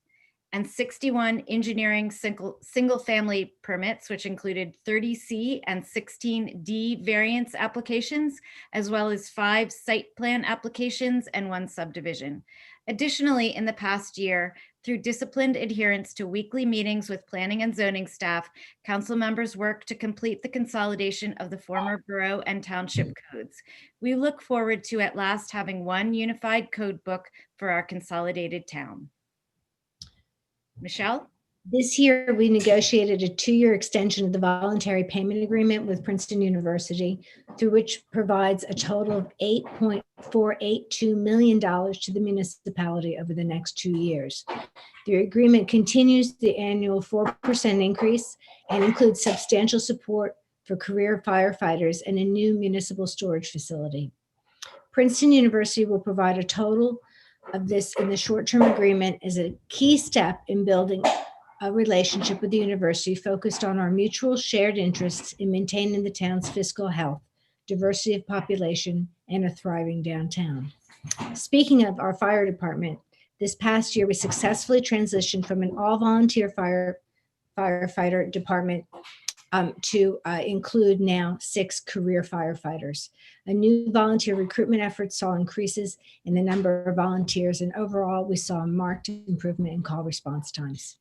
and 61 engineering single-family permits, which included 30C and 16D variance applications, as well as 5 site plan applications and 1 subdivision. Additionally, in the past year, through disciplined adherence to weekly meetings with planning and zoning staff, council members worked to complete the consolidation of the former borough and township codes. We look forward to at last having one unified code book for our consolidated town. Michelle? This year, we negotiated a 2-year extension of the voluntary payment agreement with Princeton University, through which provides a total of $8.482 million to the municipality over the next 2 years. The agreement continues the annual 4% increase and includes substantial support for career firefighters and a new municipal storage facility. Princeton University will provide a total of this in the short-term agreement as a key step in building a relationship with the university focused on our mutual shared interests in maintaining the town's fiscal health, diversity of population, and a thriving downtown. Speaking of our fire department, this past year we successfully transitioned from an all-volunteer firefighter department to include now 6 career firefighters. A new volunteer recruitment effort saw increases in the number of volunteers, and overall we saw a marked improvement in call response times.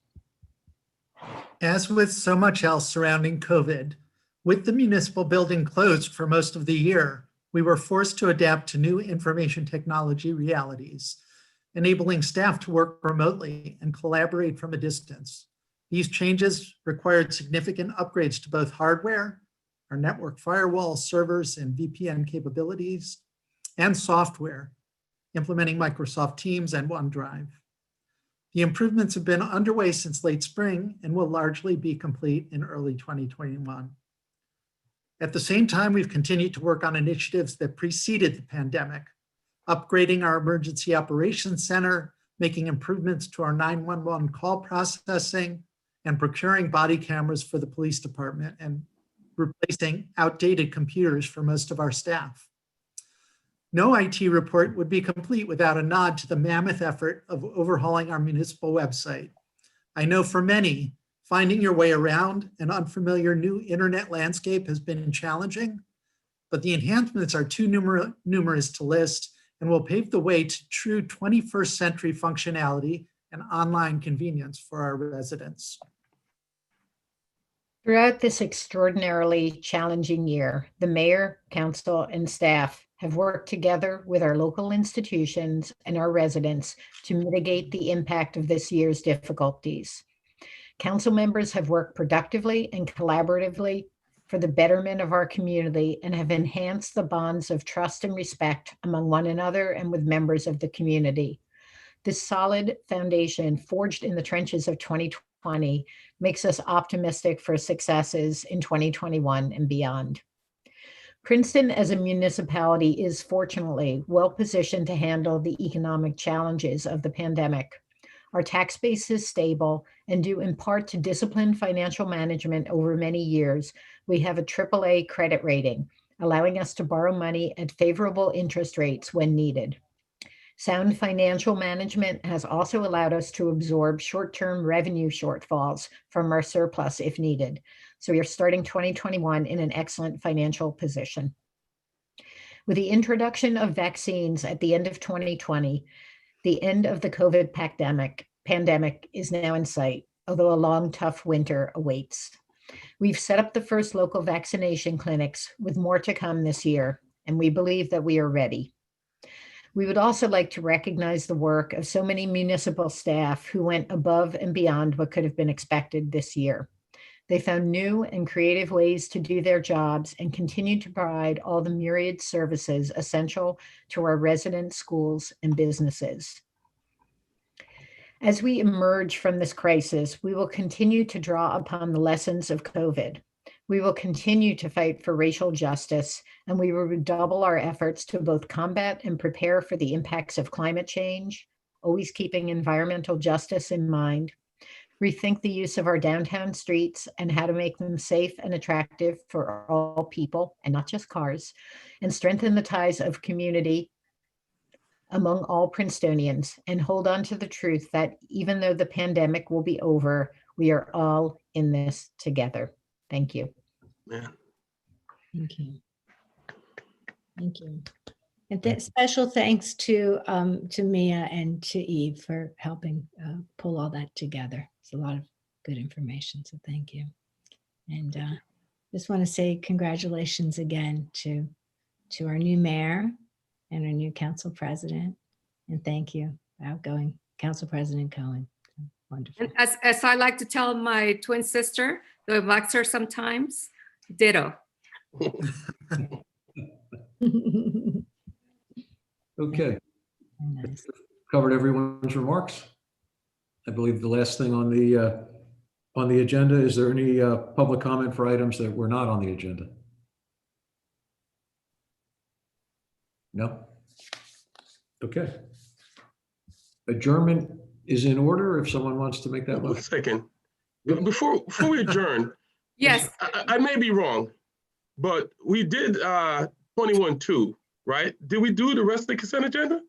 As with so much else surrounding COVID, with the municipal building closed for most of the year, we were forced to adapt to new information technology realities, enabling staff to work remotely and collaborate from a distance. These changes required significant upgrades to both hardware, our network firewall, servers, and VPN capabilities, and software, implementing Microsoft Teams and OneDrive. The improvements have been underway since late spring and will largely be complete in early 2021. At the same time, we've continued to work on initiatives that preceded the pandemic, upgrading our emergency operations center, making improvements to our 911 call processing, and procuring body cameras for the police department and replacing outdated computers for most of our staff. No IT report would be complete without a nod to the mammoth effort of overhauling our municipal website. I know for many, finding your way around an unfamiliar new internet landscape has been challenging, but the enhancements are too numerous to list and will pave the way to true 21st century functionality and online convenience for our residents. Throughout this extraordinarily challenging year, the mayor, council, and staff have worked together with our local institutions and our residents to mitigate the impact of this year's difficulties. Council members have worked productively and collaboratively for the betterment of our community and have enhanced the bonds of trust and respect among one another and with members of the community. This solid foundation forged in the trenches of 2020 makes us optimistic for successes in 2021 and beyond. Princeton as a municipality is fortunately well positioned to handle the economic challenges of the pandemic. Our tax base is stable, and due in part to disciplined financial management over many years, we have a AAA credit rating, allowing us to borrow money at favorable interest rates when needed. Sound financial management has also allowed us to absorb short-term revenue shortfalls from our surplus if needed. So we are starting 2021 in an excellent financial position. With the introduction of vaccines at the end of 2020, the end of the COVID pandemic is now in sight, although a long, tough winter awaits. We've set up the first local vaccination clinics with more to come this year, and we believe that we are ready. We would also like to recognize the work of so many municipal staff who went above and beyond what could have been expected this year. They found new and creative ways to do their jobs and continue to provide all the myriad services essential to our residents, schools, and businesses. As we emerge from this crisis, we will continue to draw upon the lessons of COVID. We will continue to fight for racial justice, and we will redouble our efforts to both combat and prepare for the impacts of climate change, always keeping environmental justice in mind, rethink the use of our downtown streets and how to make them safe and attractive for all people and not just cars, and strengthen the ties of community among all Princetonians, and hold on to the truth that even though the pandemic will be over, we are all in this together. Thank you. Yeah. Thank you. Thank you. And special thanks to Mia and to Eve for helping pull all that together. It's a lot of good information, so thank you. And just want to say congratulations again to our new mayor and our new council president. And thank you, outgoing Council President Cohen. Wonderful. And as I like to tell my twin sister, the Voxer sometimes, ditto. Okay, Nice. covered everyone's remarks. I believe the last thing on the agenda, is there any public comment for items that were not on the agenda? No? Okay. Adjournment is in order if someone wants to make that One motion. second. Before we adjourn, Yes, I may be wrong, but we did 21-2, right? Did we do the rest of the consent agenda?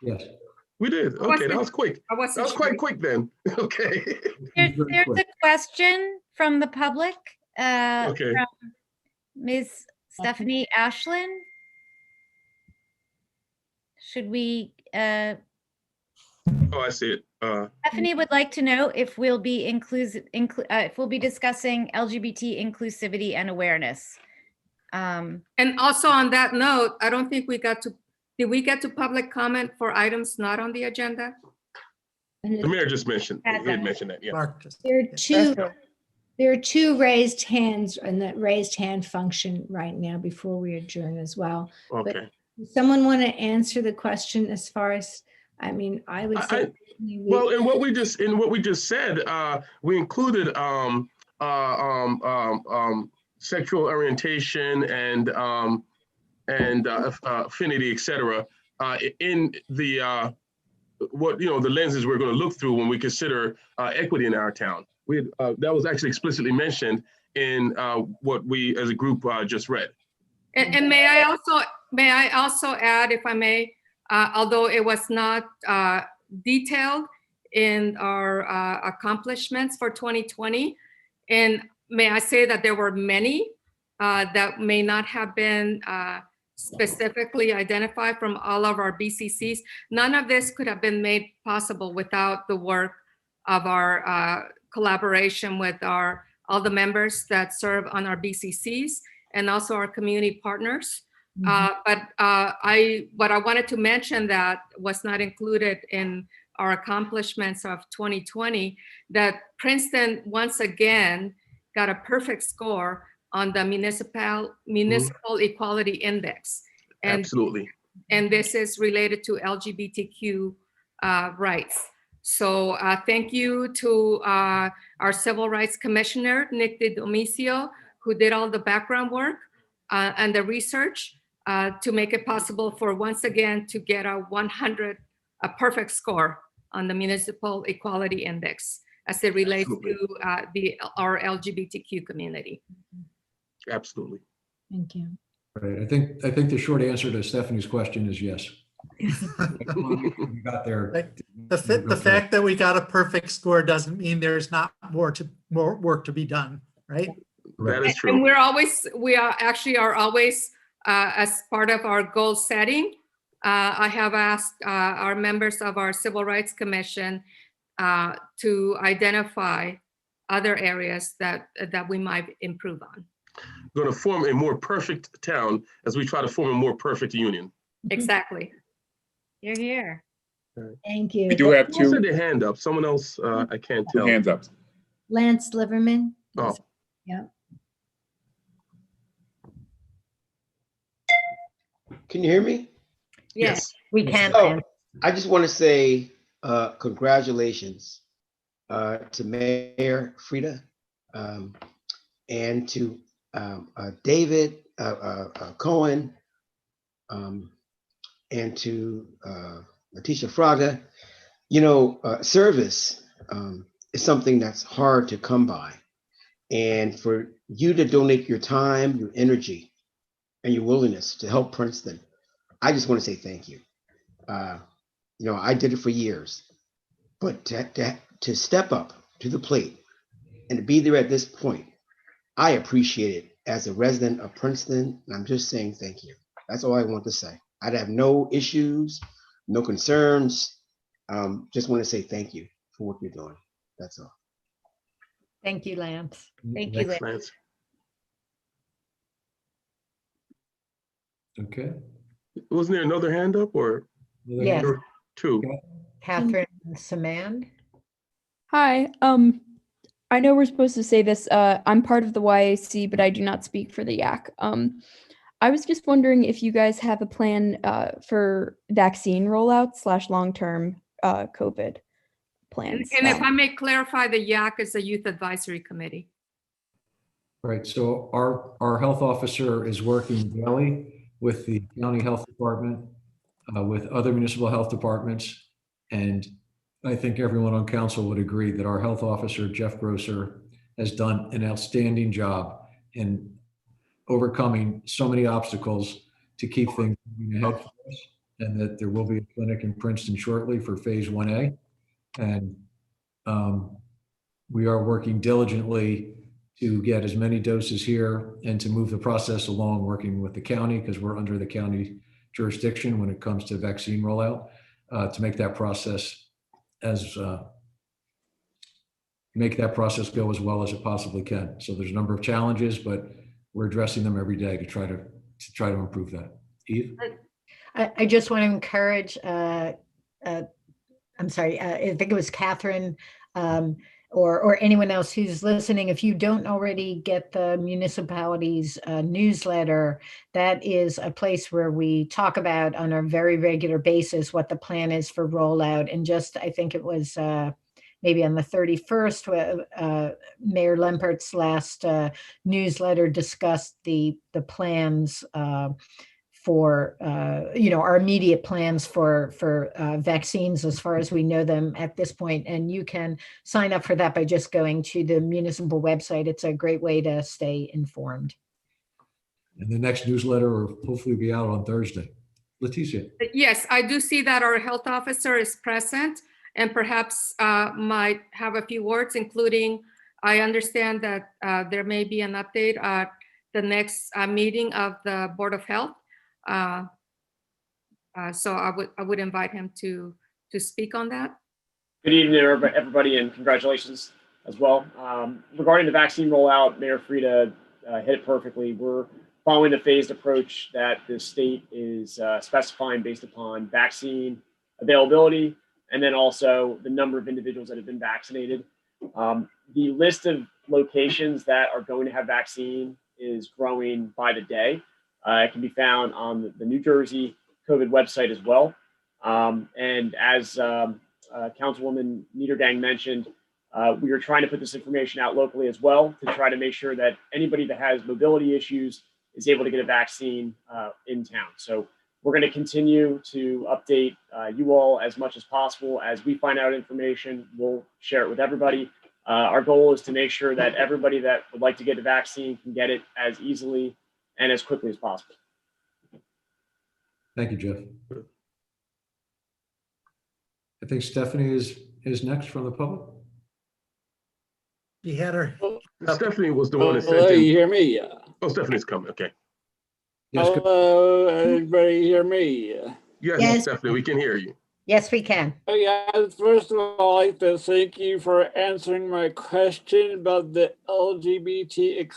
Yes. We did. Okay, that was quick. I That wasn't was sure. quite quick then. Okay. There's a question from the public, Okay. from Ms. Stephanie Ashland. Should we, Oh, I see it. Stephanie would like to know if we'll be if we'll be discussing LGBT inclusivity and awareness. And also on that note, I don't think did we get to public comment for items not on the agenda? The mayor just mentioned, he had mentioned that, yeah. Mark just- There are two raised hands in that raised hand function right now before we adjourn as well. Okay. Does someone want to answer the question as far as, I mean, I would say. Well, in what we just said, we included sexual orientation and affinity, et cetera, in the the lenses we're going to look through when we consider equity in our town. That was actually explicitly mentioned in what we as a group just read. And may I also add, if I may, although it was not detailed in our accomplishments for 2020, and may I say that there were many that may not have been specifically identified from all of our BCCs. None of this could have been made possible without the work of our collaboration with all the members that serve on our BCCs and also our community partners. But what I wanted to mention that was not included in our accomplishments of 2020, that Princeton once again got a perfect score on the Municipal Equality Index. And, Absolutely. and this is related to LGBTQ rights. So thank you to our Civil Rights Commissioner, Nick DiDomicio, who did all the background work and the research to make it possible for once again to get a perfect score on the Municipal Equality Index as it relates to our LGBTQ community. Absolutely. Thank you. Right. I think the short answer to Stephanie's question is yes. We got there. The fact that we got a perfect score doesn't mean there's not more work to be done, right? That is true. And we are always, as part of our goal setting, I have asked our members of our Civil Rights Commission to identify other areas that we might improve on. Going to form a more perfect town as we try to form a more perfect union. Exactly. You're here. Thank you. We do have Who said two their hand up? Someone else, I can't tell. hands up. Lance Liverman. Oh, Yeah. Can you hear me? Yes. We can. Oh, Lance. I just want to say congratulations to Mayor Frida and to David Cohen and to Letitia Fraga. You know, service is something that's hard to come by. And for you to donate your time, your energy, and your willingness to help Princeton, I just want to say thank you. You know, I did it for years, but to step up to the plate and to be there at this point, I appreciate it as a resident of Princeton. And I'm just saying thank you. That's all I want to say. I'd have no issues, no concerns. Just want to say thank you for what you're doing. That's all. Thank you, Lance. Thank you, thanks, Lynn. Lance. Okay. Wasn't there another hand up or Yes. there were two? Catherine Samand. Hi. I know we're supposed to say this. I'm part of the YAC, but I do not speak for the YAC. I was just wondering if you guys have a plan for vaccine rollout / long-term COVID plans. And if I may clarify, the YAC is a Youth Advisory Committee. Right. So our health officer is working daily with the county health department, with other municipal health departments. And I think everyone on council would agree that our health officer, Jeff Grosser, has done an outstanding job in overcoming so many obstacles to keep things moving ahead for us, and that there will be a clinic in Princeton shortly for phase 1A. And we are working diligently to get as many doses here and to move the process along, working with the county, because we're under the county jurisdiction when it comes to vaccine rollout, to make that process go as well as it possibly can. So there's a number of challenges, but we're addressing them every day to try to improve that. Eve? I just want to encourage, I'm sorry, I think it was Catherine or anyone else who's listening. If you don't already get the municipality's newsletter, that is a place where we talk about on a very regular basis what the plan is for rollout. And just, I think it was maybe on the 31st, Mayor Lempert's last newsletter discussed the plans for, our immediate plans for vaccines as far as we know them at this point. And you can sign up for that by just going to the municipal website. It's a great way to stay informed. And the next newsletter will hopefully be out on Thursday. Leticia? Yes, I do see that our health officer is present and perhaps might have a few words, including, I understand that there may be an update at the next meeting of the Board of Health. So I would invite him to speak on that. Good evening, everybody, and congratulations as well. Regarding the vaccine rollout, Mayor Frida hit it perfectly. We're following the phased approach that the state is specifying based upon vaccine availability, and then also the number of individuals that have been vaccinated. The list of locations that are going to have vaccine is growing by the day. It can be found on the New Jersey COVID website as well. And as Councilwoman Niedergang mentioned, we are trying to put this information out locally as well to try to make sure that anybody that has mobility issues is able to get a vaccine in town. So we're going to continue to update you all as much as possible. As we find out information, we'll share it with everybody. Our goal is to make sure that everybody that would like to get a vaccine can get it as easily and as quickly as possible. Thank you, Jeff. I think Stephanie is next from the public. She had her. Stephanie was the one that Hello, sent you in. hear me? Oh, Stephanie's coming. Okay. Yes, good. Hello, everybody hear me? Yes, Yes. Stephanie, we can hear you. Yes, we can. Oh yeah, first of all, I'd like to thank you for answering my question about the LGBT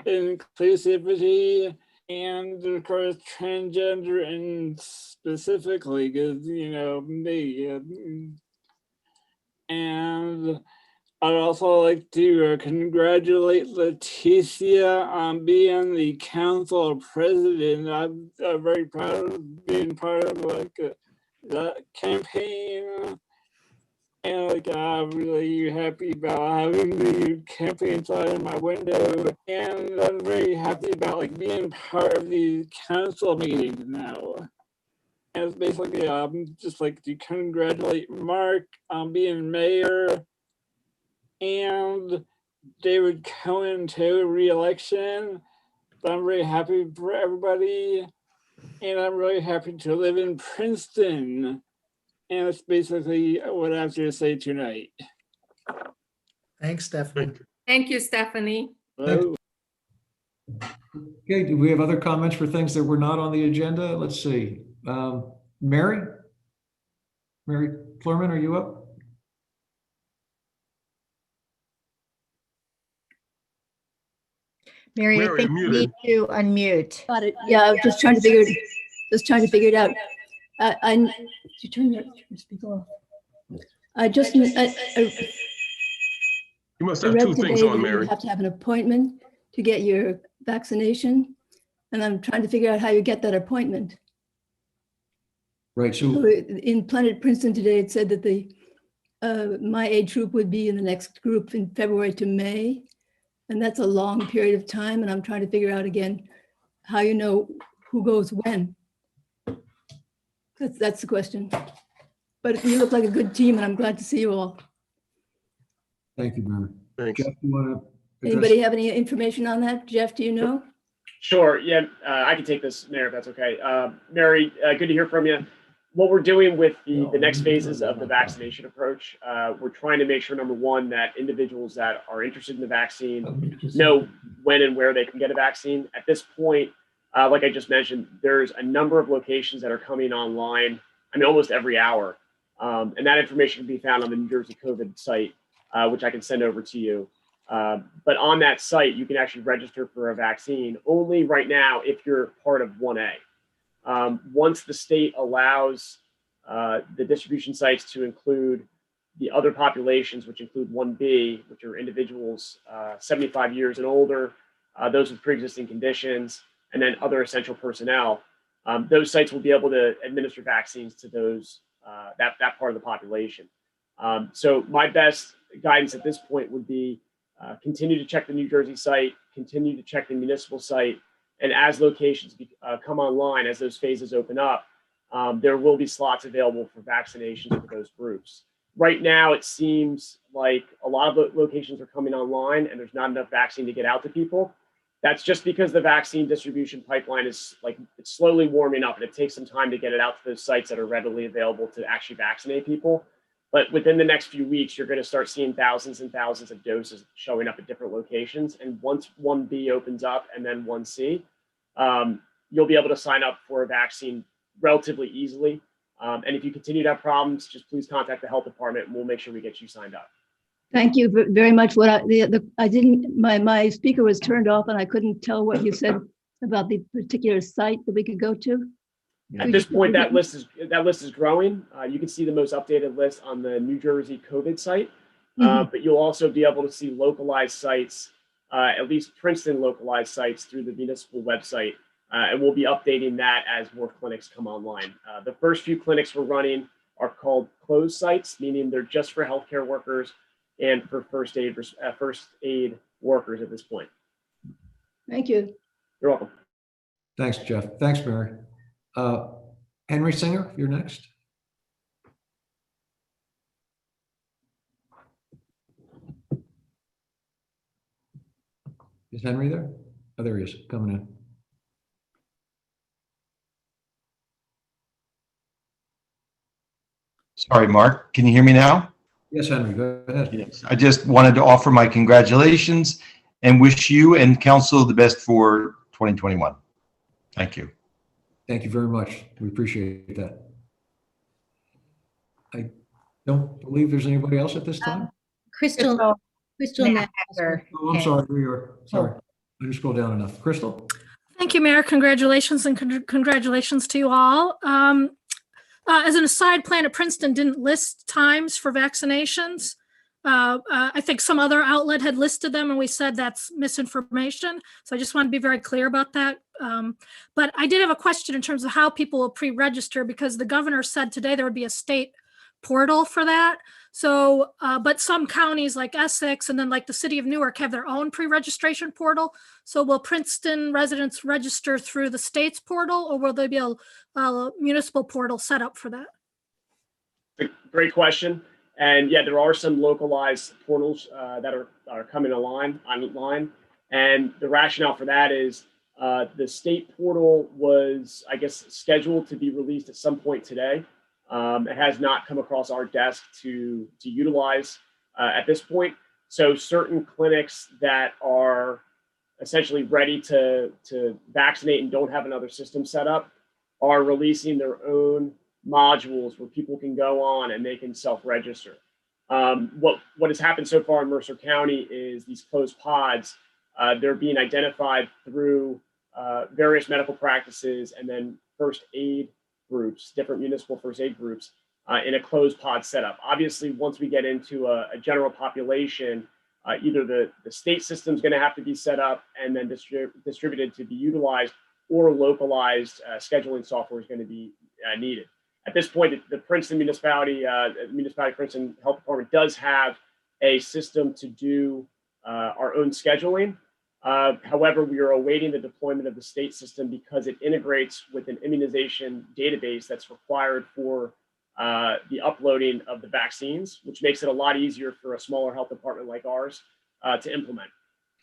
inclusivity and of course transgender and specifically because me and I'd also like to congratulate Leticia on being the council president. I'm very proud of being part of that campaign. And I'm really happy about having the campaign sign in my window. And I'm very happy about being part of the council meetings now. And it's basically just like to congratulate Mark on being mayor and David Cohen to re-election. I'm very happy for everybody. And I'm really happy to live in Princeton. And that's basically what I have to say tonight. Thanks, Stephanie. Thank you, Stephanie. Hello. Okay, do we have other comments for things that were not on the agenda? Let's see. Mary Flurman, are you up? Mary, I Mary, think you're you muted. need to unmute. Got it. Yeah, I was just trying to figure it out. You turn your speaker off. I You must have read two today things that on, you Mary. have to have an appointment to get your vaccination, and I'm trying to figure out how you get that appointment. Right, So so in Planet Princeton today, it said that the my age group would be in the next group in February to May, and that's a long period of time, and I'm trying to figure out again how you know who goes when. That's the question. But you look like a good team, and I'm glad to see you all. thank you, Mary. Thanks. Jeff, you want to address? Anybody have any information on that? Jeff, do you know? Sure. Yeah, I can take this, Mayor, if that's okay. Mary, good to hear from you. What we're doing with the next phases of the vaccination approach, we're trying to make sure, number one, that individuals that are interested in the vaccine know when and where they can get a vaccine. At this point, like I just mentioned, there's a number of locations that are coming online, I mean, almost every hour. And that information can be found on the New Jersey COVID site, which I can send over to you. But on that site, you can actually register for a vaccine only right now if you're part of 1A. Once the state allows the distribution sites to include the other populations, which include 1B, which are individuals 75 years and older, those with pre-existing conditions, and then other essential personnel, those sites will be able to administer vaccines to those that part of the population. So my best guidance at this point would be continue to check the New Jersey site, continue to check the municipal site, and as locations come online, as those phases open up, there will be slots available for vaccinations for those groups. Right now, it seems like a lot of locations are coming online and there's not enough vaccine to get out to people. That's just because the vaccine distribution pipeline is it's slowly warming up and it takes some time to get it out to those sites that are readily available to actually vaccinate people. But within the next few weeks, you're going to start seeing thousands and thousands of doses showing up at different locations. And once 1B opens up and then 1C, you'll be able to sign up for a vaccine relatively easily. And if you continue to have problems, just please contact the health department and we'll make sure we get you signed up. Thank you very much. What I didn't, my speaker was turned off and I couldn't tell what you said about the particular site that we could go to. At this point, that list is growing. You can see the most updated list on the New Jersey COVID site, but you'll also be able to see localized sites, at least Princeton localized sites through the municipal website And we'll be updating that as more clinics come online. The first few clinics we're running are called closed sites, meaning they're just for healthcare workers and for first aid workers at this point. Thank you. You're welcome. Thanks, Jeff. Thanks, Mary. Henry Singer, you're next. Is Henry there? Oh, there he is, coming in. Sorry, Mark. Can you hear me now? Yes, Henry, go ahead. Yes. I just wanted to offer my congratulations and wish you and council the best for 2021. Thank you. Thank you very much. We appreciate that. I don't believe there's anybody else at this time. Crystal Hacker. Oh, I'm sorry, we are. Sorry. I didn't scroll down enough. Crystal? Thank you, Mayor. Congratulations and congratulations to you all. As an aside, Plan at Princeton didn't list times for vaccinations. I think some other outlet had listed them and we said that's misinformation. So I just want to be very clear about that. But I did have a question in terms of how people will pre-register, because the governor said today there would be a state portal for that. So, but some counties like Essex and then like the city of Newark have their own pre-registration portal. So will Princeton residents register through the state's portal, or will there be a municipal portal set up for that? Great question. And yeah, there are some localized portals that are coming online. And the rationale for that is the state portal was, I guess, scheduled to be released at some point today. It has not come across our desk to utilize at this point. So certain clinics that are essentially ready to vaccinate and don't have another system set up are releasing their own modules where people can go on and they can self-register. What has happened so far in Mercer County is these closed pods, they're being identified through various medical practices and then first aid groups, different municipal first aid groups in a closed pod setup. Obviously, once we get into a general population, either the state system is going to have to be set up and then distributed to be utilized, or localized scheduling software is going to be needed. At this point, the Princeton Municipality Princeton Health Department does have a system to do our own scheduling. However, we are awaiting the deployment of the state system because it integrates with an immunization database that's required for the uploading of the vaccines, which makes it a lot easier for a smaller health department like ours to implement.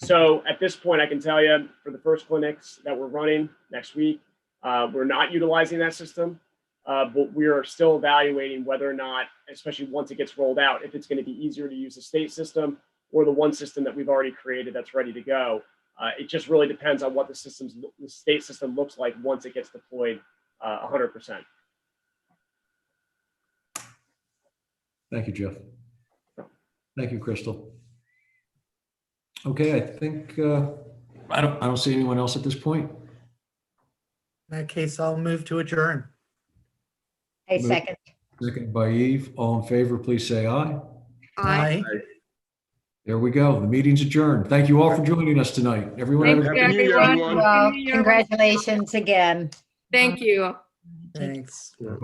So at this point, I can tell you for the first clinics that we're running next week, we're not utilizing that system, but we are still evaluating whether or not, especially once it gets rolled out, if it's going to be easier to use the state system or the one system that we've already created that's ready to go. It just really depends on what the state system looks like once it gets deployed 100%. Thank you, Jeff. Thank you, Crystal. Okay, I think I don't see anyone else at this point. In that case, I'll move to adjourn. I second. Second by Eve. All in favor, please say aye. Aye. There we go. The meeting's adjourned. Thank you all for joining us tonight. Everyone have a Thank you, Happy New Year, everyone. everyone. Well, Happy New Year. congratulations again. Thank you. Thanks. Bye.